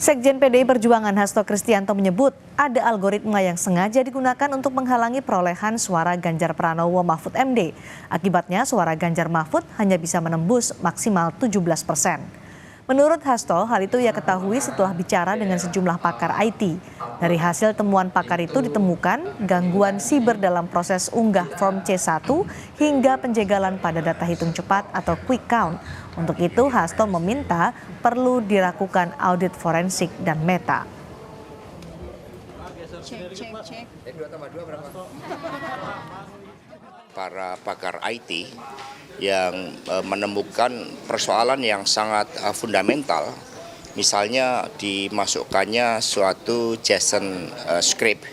Sekjen PDI Perjuangan Hasto Kristianto menyebut ada algoritma yang sengaja digunakan untuk menghalangi perolehan suara Ganjar Pranowo Mahfud MD. Akibatnya suara Ganjar Mahfud hanya bisa menembus maksimal 17%. Menurut Hasto, hal itu ia ketahui setelah bicara dengan sejumlah pakar IT. Dari hasil temuan pakar itu ditemukan gangguan siber dalam proses unggah form C1 hingga penjagalan pada data hitung cepat atau quick count. Untuk itu Hasto meminta perlu dilakukan audit forensik dan meta. Para pakar IT yang menemukan persoalan yang sangat fundamental, misalnya dimasukkannya suatu JSON script,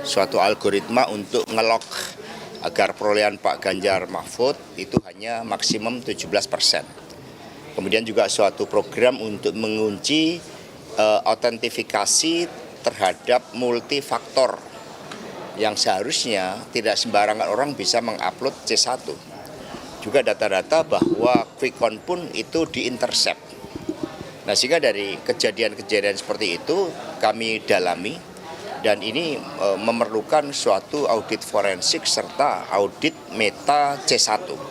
suatu algoritma untuk ngelok agar perolehan Pak Ganjar Mahfud itu hanya maksimum 17%. Kemudian juga suatu program untuk mengunci autentifikasi terhadap multifaktor yang seharusnya tidak sembarangan orang bisa mengupload C1. Juga data-data bahwa quick count pun itu diintercept. Nah, sehingga dari kejadian-kejadian seperti itu kami dalami dan ini memerlukan suatu audit forensik serta audit meta C1.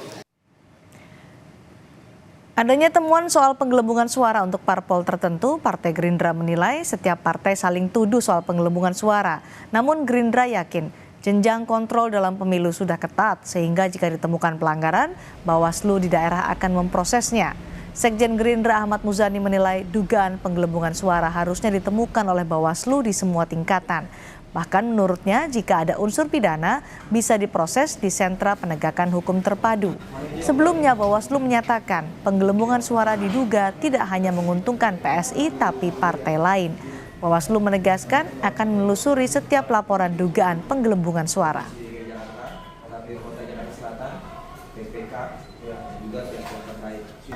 Adanya temuan soal penggelembungan suara untuk parpol tertentu, Partai Gerindra menilai setiap partai saling tuduh soal penggelembungan suara. Namun Gerindra yakin jenjang kontrol dalam pemilu sudah ketat sehingga jika ditemukan pelanggaran, Bawaslu di daerah akan memprosesnya. Sekjen Gerindra Ahmad Muzani menilai dugaan penggelembungan suara harusnya ditemukan oleh Bawaslu di semua tingkatan. Bahkan menurutnya jika ada unsur pidana bisa diproses di sentra penegakan hukum terpadu. Sebelumnya Bawaslu menyatakan penggelembungan suara diduga tidak hanya menguntungkan PSI tapi partai lain. Bawaslu menegaskan akan menelusuri setiap laporan dugaan penggelembungan suara.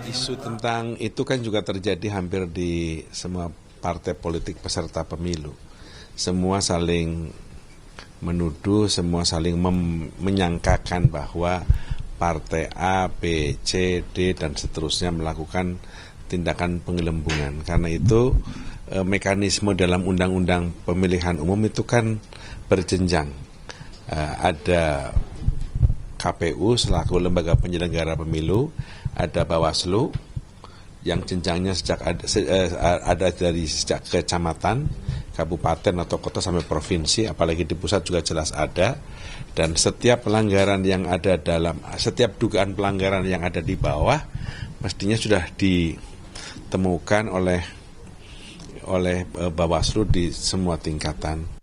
Isu tentang itu kan juga terjadi hampir di semua partai politik peserta pemilu. Semua saling menuduh, semua saling menyangkakan bahwa partai A, B, C, D, dan seterusnya melakukan tindakan penggelembungan. Karena itu mekanisme dalam undang-undang pemilihan umum itu kan berjenjang. Ada KPU selaku lembaga penyelenggara pemilu, ada Bawaslu yang jenjangnya ada dari sejak kecamatan, kabupaten atau kota sampai provinsi, apalagi di pusat juga jelas ada. Dan setiap pelanggaran yang ada setiap dugaan pelanggaran yang ada di bawah mestinya sudah ditemukan oleh Bawaslu di semua tingkatan.